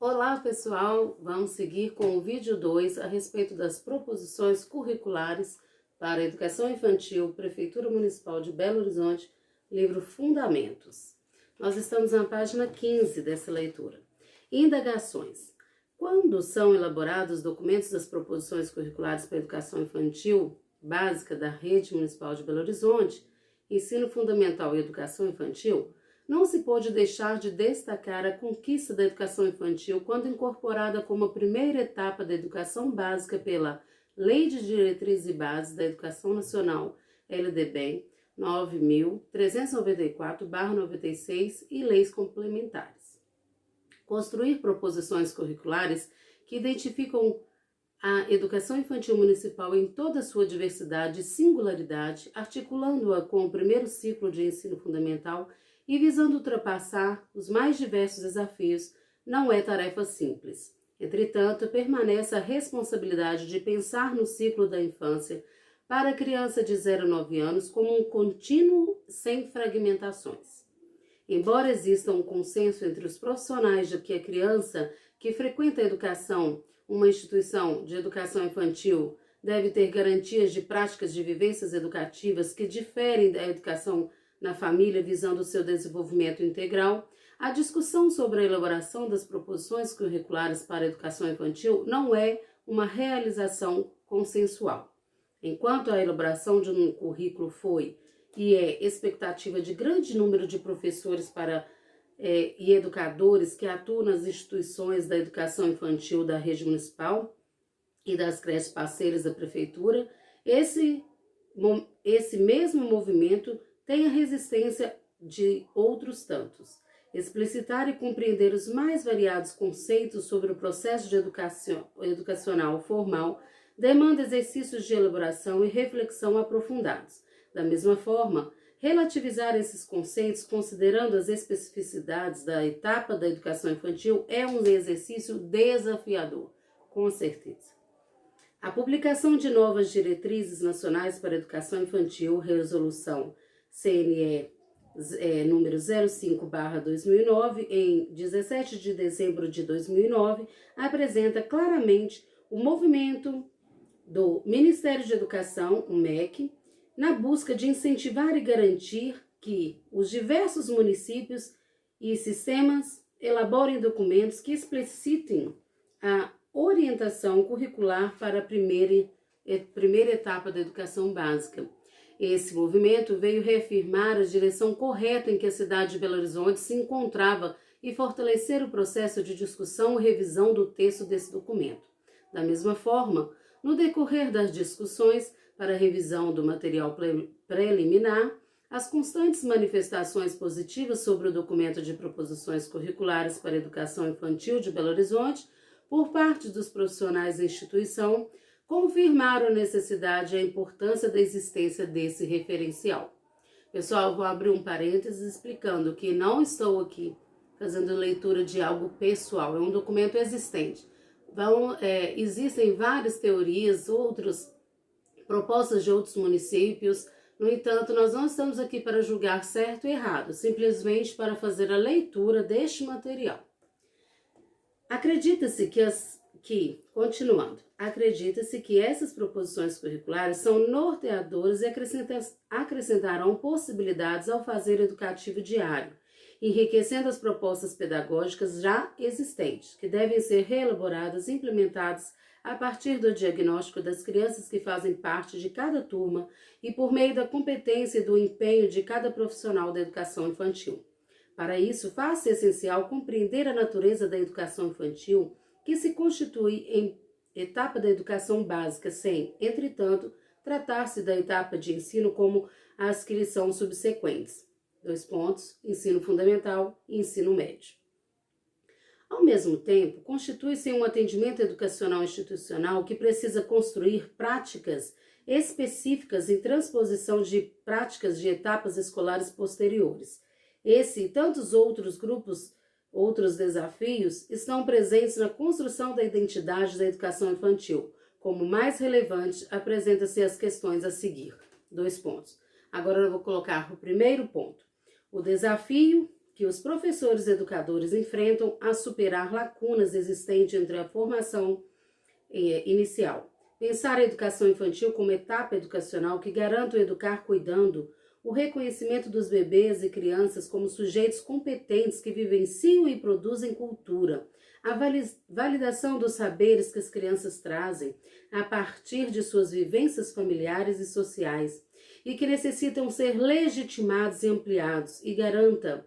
Olá pessoal, vamos seguir com o vídeo 2 a respeito das proposições curriculares para a educação infantil, Prefeitura Municipal de Belo Horizonte, livro Fundamentos. Nós estamos na página 15 dessa leitura. Indagações. Quando são elaborados documentos das proposições curriculares para a educação infantil básica da Rede Municipal de Belo Horizonte, Ensino Fundamental e Educação Infantil, não se pode deixar de destacar a conquista da educação infantil quando incorporada como a primeira etapa da educação básica pela Lei de Diretrizes e Bases da Educação Nacional, LDB 9.394/96 e leis complementares. Construir proposições curriculares que identificam a educação infantil municipal em toda a sua diversidade e singularidade, articulando-a com o primeiro ciclo de ensino fundamental e visando ultrapassar os mais diversos desafios, não é tarefa simples. Entretanto, permanece a responsabilidade de pensar no ciclo da infância para a criança de 0 a 9 anos como um contínuo sem fragmentações. Embora exista um consenso entre os profissionais de que a criança que frequenta a educação, uma instituição de educação infantil, deve ter garantias de práticas de vivências educativas que diferem da educação na família visando o seu desenvolvimento integral, a discussão sobre a elaboração das proposições curriculares para a educação infantil não é uma realização consensual. Enquanto a elaboração de um currículo foi e é expectativa de grande número de professores e educadores que atuam nas instituições da educação infantil da rede municipal e das creches parceiras da prefeitura, esse mesmo movimento tem a resistência de outros tantos. Explicitar e compreender os mais variados conceitos sobre o processo de educacional formal demanda exercícios de elaboração e reflexão aprofundados. Da mesma forma, relativizar esses conceitos considerando as especificidades da etapa da educação infantil é um exercício desafiador, com certeza. A publicação de novas diretrizes nacionais para a educação infantil, resolução CNE número 05/2009, em 17 de dezembro de 2009, apresenta claramente o movimento do Ministério de Educação, o MEC, na busca de incentivar e garantir que os diversos municípios e sistemas elaborem documentos que explicitem a orientação curricular para a primeira etapa da educação básica. Esse movimento veio reafirmar a direção correta em que a cidade de Belo Horizonte se encontrava e fortalecer o processo de discussão e revisão do texto desse documento. Da mesma forma, no decorrer das discussões para a revisão do material preliminar, as constantes manifestações positivas sobre o documento de proposições curriculares para a educação infantil de Belo Horizonte, por parte dos profissionais da instituição, confirmaram a necessidade e a importância da existência desse referencial. Pessoal, vou abrir um parênteses explicando que não estou aqui fazendo leitura de algo pessoal, é um documento existente. Existem várias teorias, outras propostas de outros municípios, no entanto, nós não estamos aqui para julgar certo e errado, simplesmente para fazer a leitura deste material. Acredita-se que essas proposições curriculares são norteadoras e acrescentarão possibilidades ao fazer educativo diário, enriquecendo as propostas pedagógicas já existentes, que devem ser reelaboradas e implementadas a partir do diagnóstico das crianças que fazem parte de cada turma e por meio da competência e do empenho de cada profissional da educação infantil. Para isso, faz-se essencial compreender a natureza da educação infantil, que se constitui em etapa da educação básica, sem, entretanto, tratar-se da etapa de ensino como as que lhe são subsequentes. Ensino fundamental e ensino médio. Ao mesmo tempo, constitui-se um atendimento educacional institucional que precisa construir práticas específicas em transposição de práticas de etapas escolares posteriores. Esse e tantos outros desafios estão presentes na construção da identidade da educação infantil. Como mais relevante, apresenta-se as questões a seguir. Agora eu vou colocar o primeiro ponto. O desafio que os professores educadores enfrentam a superar lacunas existentes entre a formação inicial. Pensar a educação infantil como etapa educacional que garanta o educar cuidando, o reconhecimento dos bebês e crianças como sujeitos competentes que vivenciam e produzem cultura, a validação dos saberes que as crianças trazem a partir de suas vivências familiares e sociais e que necessitam ser legitimados e ampliados e garantia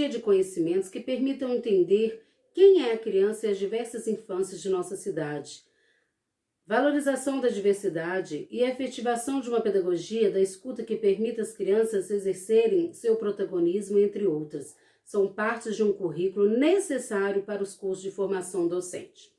de conhecimentos que permitam entender quem é a criança e as diversas infâncias de nossa cidade. Valorização da diversidade e a efetivação de uma pedagogia da escuta que permita às crianças exercerem seu protagonismo, entre outras, são partes de um currículo necessário para os cursos de formação docente.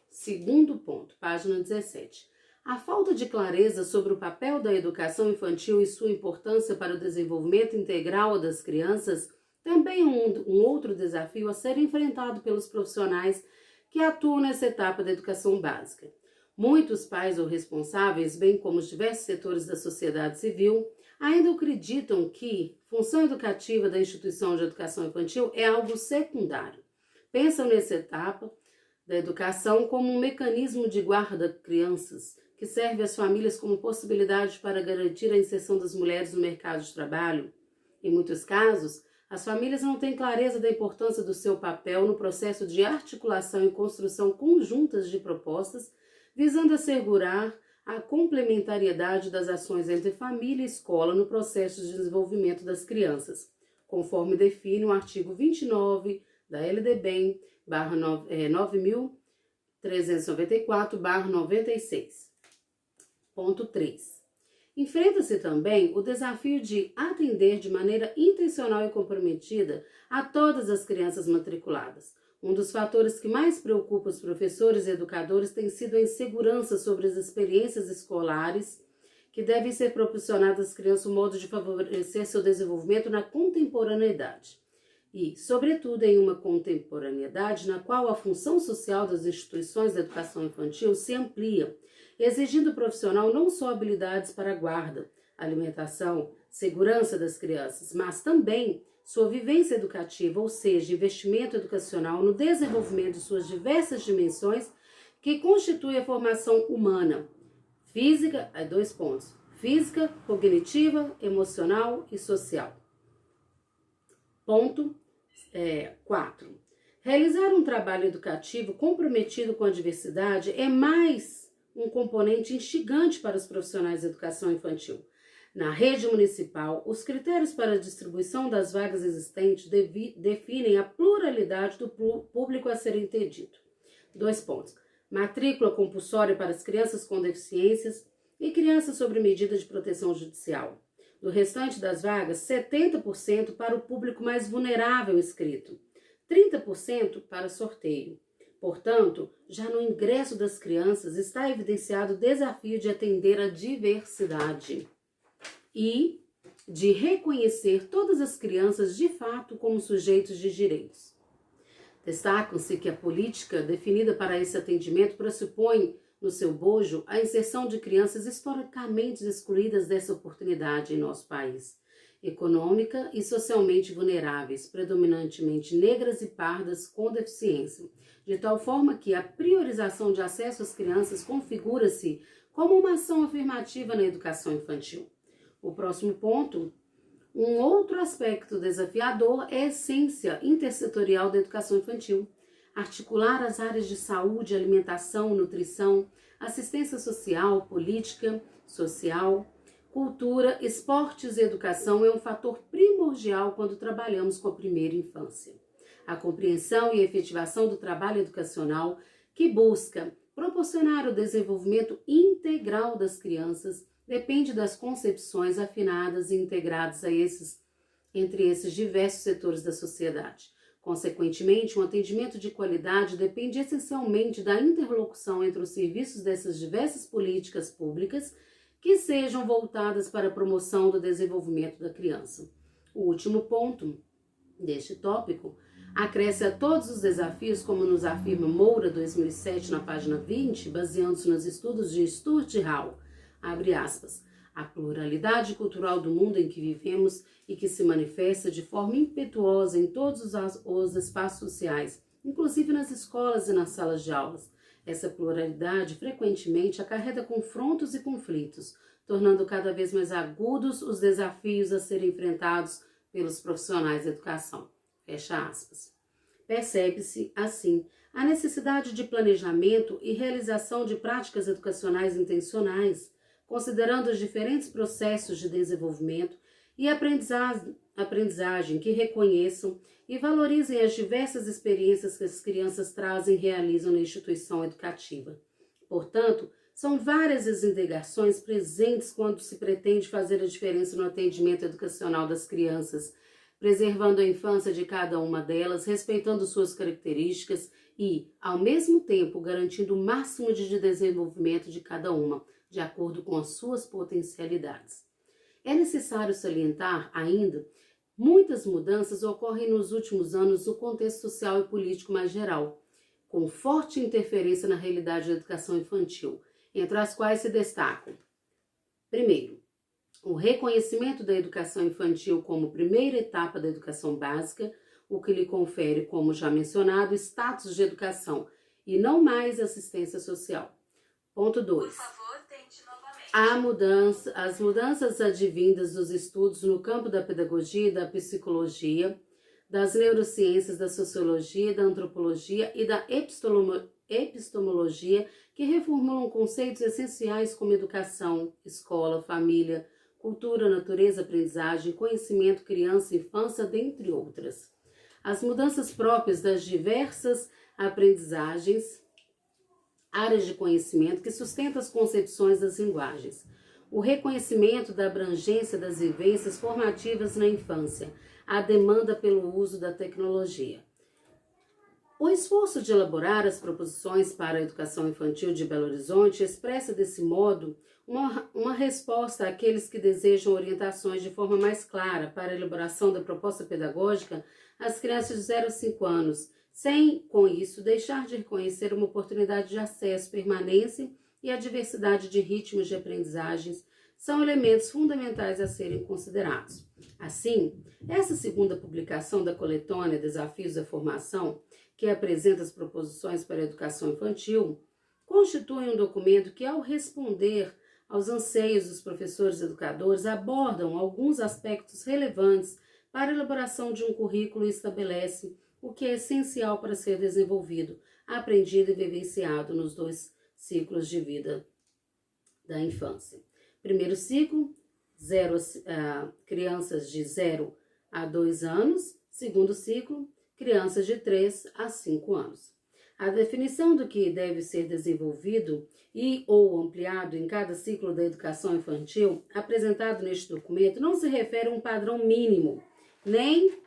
Segundo ponto, página 17. A falta de clareza sobre o papel da educação infantil e sua importância para o desenvolvimento integral das crianças também é um outro desafio a ser enfrentado pelos profissionais que atuam nessa etapa da educação básica. Muitos pais ou responsáveis, bem como os diversos setores da sociedade civil, ainda acreditam que função educativa da instituição de educação infantil é algo secundário. Pensam nessa etapa da educação como um mecanismo de guarda-crianças, que serve às famílias como possibilidade para garantir a inserção das mulheres no mercado de trabalho. Em muitos casos, as famílias não têm clareza da importância do seu papel no processo de articulação e construção conjuntas de propostas, visando assegurar a complementariedade das ações entre família e escola no processo de desenvolvimento das crianças, conforme define o artigo 29 da LDBEM, 9.394/96. Ponto 3. Enfrenta-se também o desafio de atender de maneira intencional e comprometida a todas as crianças matriculadas. Um dos fatores que mais preocupa os professores e educadores tem sido a insegurança sobre as experiências escolares que devem ser proporcionadas às crianças, um modo de favorecer seu desenvolvimento na contemporaneidade. E, sobretudo, em uma contemporaneidade na qual a função social das instituições da educação infantil se amplia, exigindo do profissional não só habilidades para a guarda, alimentação, segurança das crianças, mas também sua vivência educativa, ou seja, investimento educacional no desenvolvimento de suas diversas dimensões que constituem a formação humana, física, física, cognitiva, emocional e social. Ponto 4. Realizar um trabalho educativo comprometido com a diversidade é mais um componente instigante para os profissionais de educação infantil. Na rede municipal, os critérios para a distribuição das vagas existentes definem a pluralidade do público a ser entendido. 2 pontos. Matrícula compulsória para as crianças com deficiências e crianças sob medida de proteção judicial. Do restante das vagas, 70% para o público mais vulnerável inscrito, 30% para sorteio. Portanto, já no ingresso das crianças está evidenciado o desafio de atender a diversidade e de reconhecer todas as crianças de fato como sujeitos de direitos. Destacam-se que a política definida para esse atendimento pressupõe no seu bojo a inserção de crianças historicamente excluídas dessa oportunidade em nosso país, econômica e socialmente vulneráveis, predominantemente negras e pardas com deficiência, de tal forma que a priorização de acesso às crianças configura-se como uma ação afirmativa na educação infantil. O próximo ponto, um outro aspecto desafiador é a essência intersetorial da educação infantil. Articular as áreas de saúde, alimentação, nutrição, assistência social, política, social, cultura, esportes e educação é um fator primordial quando trabalhamos com a primeira infância. A compreensão e efetivação do trabalho educacional que busca proporcionar o desenvolvimento integral das crianças depende das concepções afinadas e integradas entre esses diversos setores da sociedade. Consequentemente, um atendimento de qualidade depende essencialmente da interlocução entre os serviços dessas diversas políticas públicas que sejam voltadas para a promoção do desenvolvimento da criança. O último ponto deste tópico acresce a todos os desafios, como nos afirma Moura, 2007, na página 20, baseando-se nos estudos de Stuart Hall, abre aspas, A pluralidade cultural do mundo em que vivemos e que se manifesta de forma impetuosa em todos os espaços sociais, inclusive nas escolas e nas salas de aulas. Essa pluralidade frequentemente acarreta confrontos e conflitos, tornando cada vez mais agudos os desafios a serem enfrentados pelos profissionais da educação. Fecha aspas. Percebe-se, assim, a necessidade de planejamento e realização de práticas educacionais intencionais, considerando os diferentes processos de desenvolvimento e aprendizagem que reconheçam e valorizem as diversas experiências que as crianças trazem e realizam na instituição educativa. Portanto, são várias as indagações presentes quando se pretende fazer a diferença no atendimento educacional das crianças, preservando a infância de cada uma delas, respeitando suas características e, ao mesmo tempo, garantindo o máximo de desenvolvimento de cada uma, de acordo com as suas potencialidades. É necessário salientar ainda, muitas mudanças ocorrem nos últimos anos no contexto social e político mais geral, com forte interferência na realidade da educação infantil, entre as quais se destacam: primeiro, o reconhecimento da educação infantil como primeira etapa da educação básica, o que lhe confere, como já mencionado, status de educação e não mais assistência social. Ponto 2. As mudanças advindas dos estudos no campo da pedagogia e da psicologia, das neurociências, da sociologia, da antropologia e da epistemologia, que reformulam conceitos essenciais como educação, escola, família, cultura, natureza, aprendizagem, conhecimento, criança e infância, dentre outras. As mudanças próprias das diversas aprendizagens, áreas de conhecimento que sustentam as concepções das linguagens. O reconhecimento da abrangência das vivências formativas na infância, a demanda pelo uso da tecnologia. O esforço de elaborar as proposições para a educação infantil de Belo Horizonte expressa desse modo uma resposta àqueles que desejam orientações de forma mais clara para a elaboração da proposta pedagógica às crianças de 0 a 5 anos, sem, com isso, deixar de reconhecer uma oportunidade de acesso, permanência e a diversidade de ritmos de aprendizagens são elementos fundamentais a serem considerados. Assim, essa segunda publicação da coletânea Desafios da Formação, que apresenta as proposições para a educação infantil, constitui um documento que, ao responder aos anseios dos professores e educadores, abordam alguns aspectos relevantes para a elaboração de um currículo e estabelece o que é essencial para ser desenvolvido, aprendido e vivenciado nos 2 ciclos de vida da infância. Primeiro ciclo, crianças de 0 a 2 anos. Segundo ciclo, crianças de 3 a 5 anos. A definição do que deve ser desenvolvido e ou ampliado em cada ciclo da educação infantil, apresentado neste documento, não se refere a um padrão mínimo, nem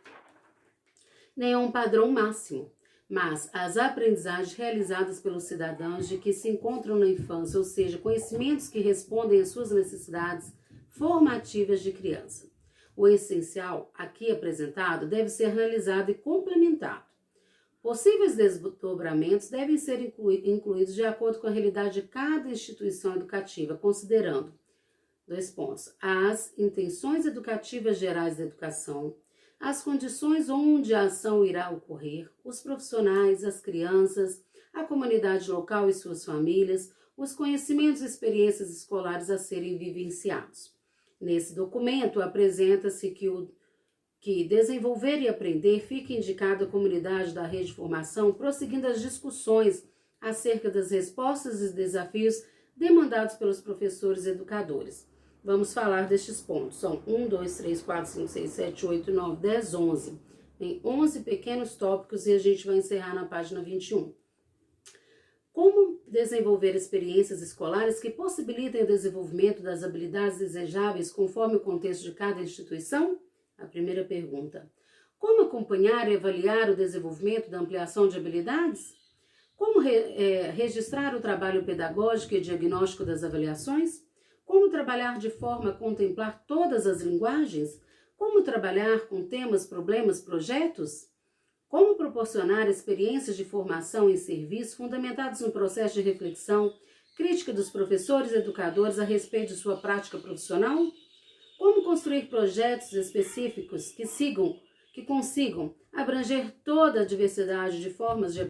a um padrão máximo, mas às aprendizagens realizadas pelos cidadãos de que se encontram na infância, ou seja, conhecimentos que respondem às suas necessidades formativas de criança. O essencial aqui apresentado deve ser analisado e complementado. Possíveis desdobramentos devem ser incluídos de acordo com a realidade de cada instituição educativa, considerando: 2 pontos. As intenções educativas gerais da educação, as condições onde a ação irá ocorrer, os profissionais, as crianças, a comunidade local e suas famílias, os conhecimentos e experiências escolares a serem vivenciados. Nesse documento, apresenta-se que desenvolver e aprender fica indicado à comunidade da rede de formação, prosseguindo as discussões acerca das respostas e desafios demandados pelos professores e educadores. Vamos falar destes pontos. São 1, 2, 3, 4, 5, 6, 7, 8, 9, 10, 11. Tem 11 pequenos tópicos e a gente vai encerrar na página 21. Como desenvolver experiências escolares que possibilitem o desenvolvimento das habilidades desejáveis conforme o contexto de cada instituição? A primeira pergunta. Como acompanhar e avaliar o desenvolvimento da ampliação de habilidades? Como registrar o trabalho pedagógico e diagnóstico das avaliações? Como trabalhar de forma a contemplar todas as linguagens? Como trabalhar com temas, problemas, projetos? Como proporcionar experiências de formação e serviço fundamentados no processo de reflexão, Crítica dos professores e educadores a respeito de sua prática profissional? Como construir projetos específicos que consigam abranger toda a diversidade de formas de